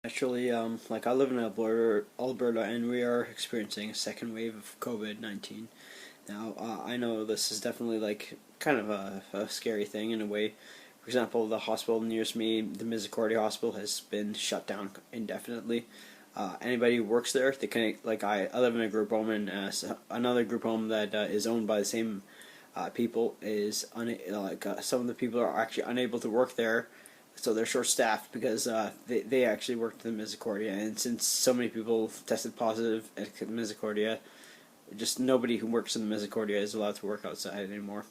Actually, like I live in Alberta, and we are experiencing a second wave of COVID-19. Now, I know this is definitely like kind of a scary thing in a way. For example, the hospital nearest me, the Misericordia Hospital, has been shut down indefinitely. Anybody who works there, they can like I live in a group home, and another group home that is owned by the same people is some of the people are actually unable to work there, so they're short staffed because they actually work at the Misericordia, and since so many people tested positive at Misericordia, just nobody who works in the Misericordia is allowed to work outside anymore,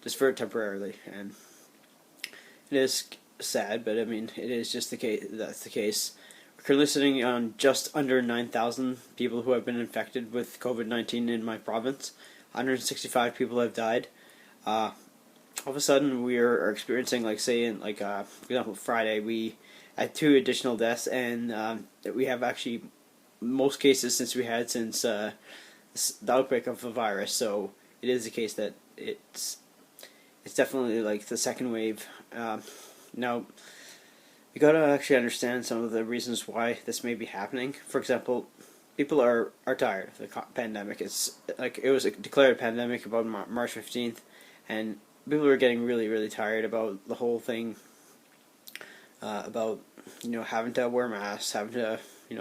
just for temporarily. And it is sad, but I mean it is just the case. That's the case. We're currently sitting on just under 9,000 people who have been infected with COVID-19 in my province. 165 people have died. All of a sudden, we are experiencing, like, say, for example, Friday, we had 2 additional deaths, and we have actually most cases since the outbreak of the virus. So it is the case that it's definitely like the second wave. Now, you gotta actually understand some of the reasons why this may be happening. For example, people are tired of the pandemic. It's like it was declared a pandemic about March 15th, and people are getting really, really tired about the whole thing. About having to wear masks, having to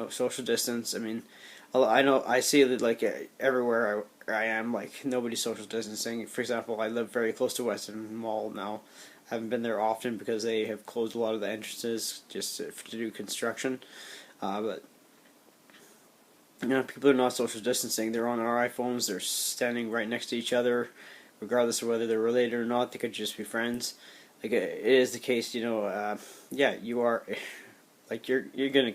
social distance. I mean, I know I see that like everywhere I am, like nobody's social distancing. For example, I live very close to Western Mall now. I haven't been there often because they have closed a lot of the entrances just to do construction. But people are not social distancing. They're on their iPhones. They're standing right next to each other, regardless of whether they're related or not. They could just be friends. Like it is the case, yeah, you are, like you're gonna.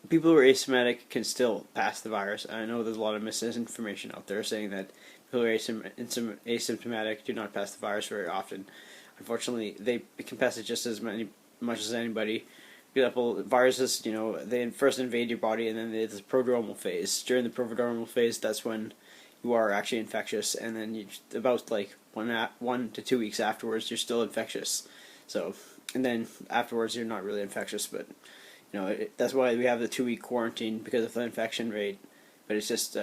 People who are asymptomatic can still pass the virus. I know there's a lot of misinformation out there saying that people who are asymptomatic do not pass the virus very often. Unfortunately, they can pass it just as much as anybody. For example, viruses, they first invade your body, and then there's the prodromal phase. During the prodromal phase, that's when you are actually infectious, and then about like 1 to 2 weeks afterwards, you're still infectious. So, and then afterwards, you're not really infectious, but that's why we have the 2-week quarantine because of the infection rate. But it's just,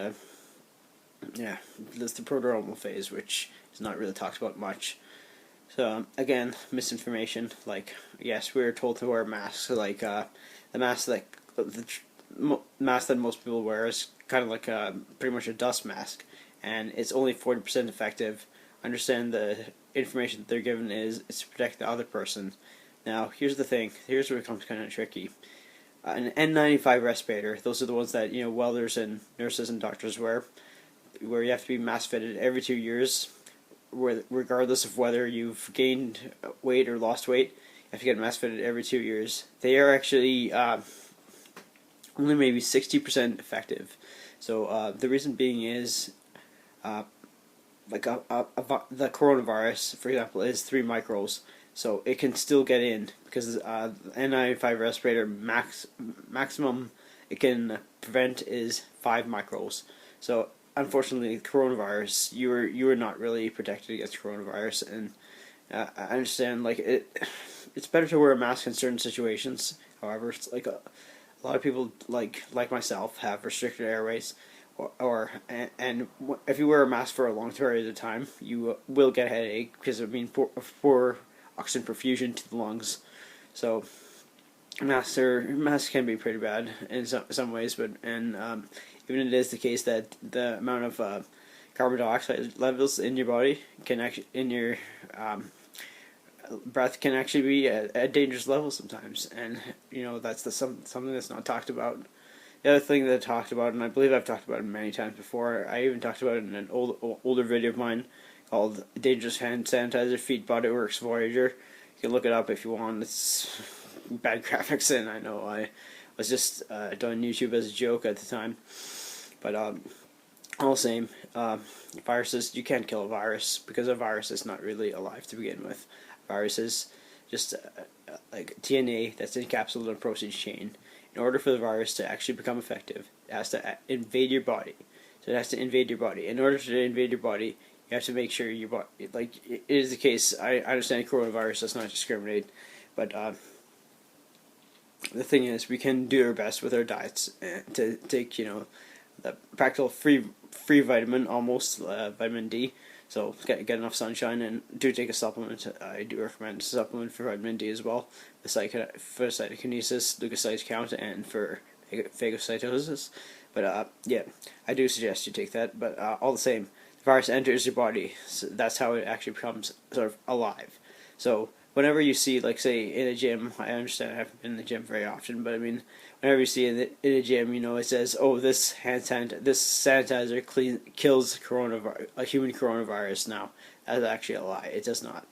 yeah, that's the prodromal phase, which is not really talked about much. So again, misinformation. Like, yes, we were told to wear masks. Like the mask mask that most people wear is kind of like pretty much a dust mask, and it's only 40% effective. Understand the information that they're given is it's to protect the other person. Now, here's the thing. Here's where it becomes kind of tricky. An N95 respirator. Those are the ones that welders and nurses and doctors wear, where you have to be mask fitted every 2 years, regardless of whether you've gained weight or lost weight. You have to get mask fitted every 2 years. They are actually only maybe 60% effective. So the reason being is the coronavirus, for example, is 3 microns, so it can still get in because the N95 respirator maximum it can prevent is 5 microns. So unfortunately, coronavirus, you were not really protected against coronavirus, and I understand like it's better to wear a mask in certain situations. However, it's like a lot of people like myself have restricted airways, and if you wear a mask for a long period of time, you will get a headache because it means poor oxygen perfusion to the lungs. So masks can be pretty bad in some ways, but even it is the case that the amount of carbon dioxide levels in your body can actually in your breath can actually be at dangerous levels sometimes, and that's something that's not talked about. The other thing that I talked about, and I believe I've talked about it many times before, I even talked about it in an older video of mine called Dangerous Hand Sanitizer Feet Body Works Voyager. You can look it up if you want. It's bad graphics, and I know I was just doing YouTube as a joke at the time. But all the same, viruses, you can't kill a virus because a virus is not really alive to begin with. A virus is just like DNA that's encapsulated in a protein chain. In order for the virus to actually become effective, it has to invade your body. So it has to invade your body. In order to invade your body, you have to make sure your body, like it is the case. I understand coronavirus does not discriminate, but the thing is, we can do our best with our diets to take, the practical free vitamin, almost vitamin D. So get enough sunshine, and do take a supplement. I do recommend a supplement for vitamin D as well, for cytokinesis, leukocyte count, and for phagocytosis. But yeah, I do suggest you take that. But all the same, the virus enters your body. So that's how it actually becomes sort of alive. So whenever you see, like, say, in a gym, I understand I haven't been in the gym very often, but I mean, whenever you see in a gym, it says, "Oh, this this sanitizer kills a human coronavirus." Now, that's actually a lie. It does not.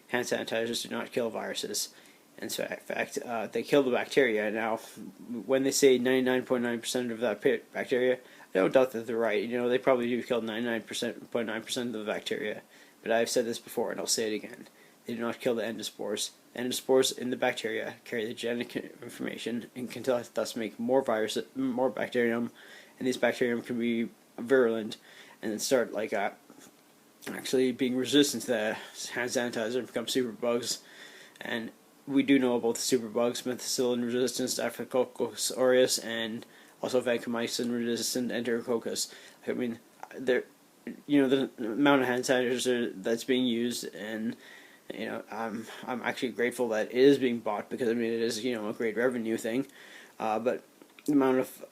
Hand sanitizers do not kill viruses. In fact, they kill the bacteria. Now, when they say 99.9% of that bacteria, I don't doubt that they're right. They probably do kill 99.9% of the bacteria. But I've said this before, and I'll say it again. They do not kill the endospores. The endospores in the bacteria carry the genetic information and can thus make more bacterium, and these bacterium can be virulent and then start actually being resistant to the hand sanitizer and become superbugs. And we do know about the superbugs: methicillin resistant Staphylococcus aureus, and also vancomycin resistant Enterococcus. I mean, the amount of hand sanitizer that's being used, and I'm actually grateful that it is being bought, because I mean, it is a great revenue thing. But the amount of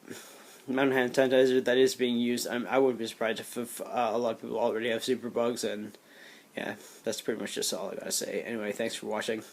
hand sanitizer that is being used, I wouldn't be surprised if a lot of people already have superbugs. And yeah, that's pretty much just all I gotta say. Anyway, thanks for watching.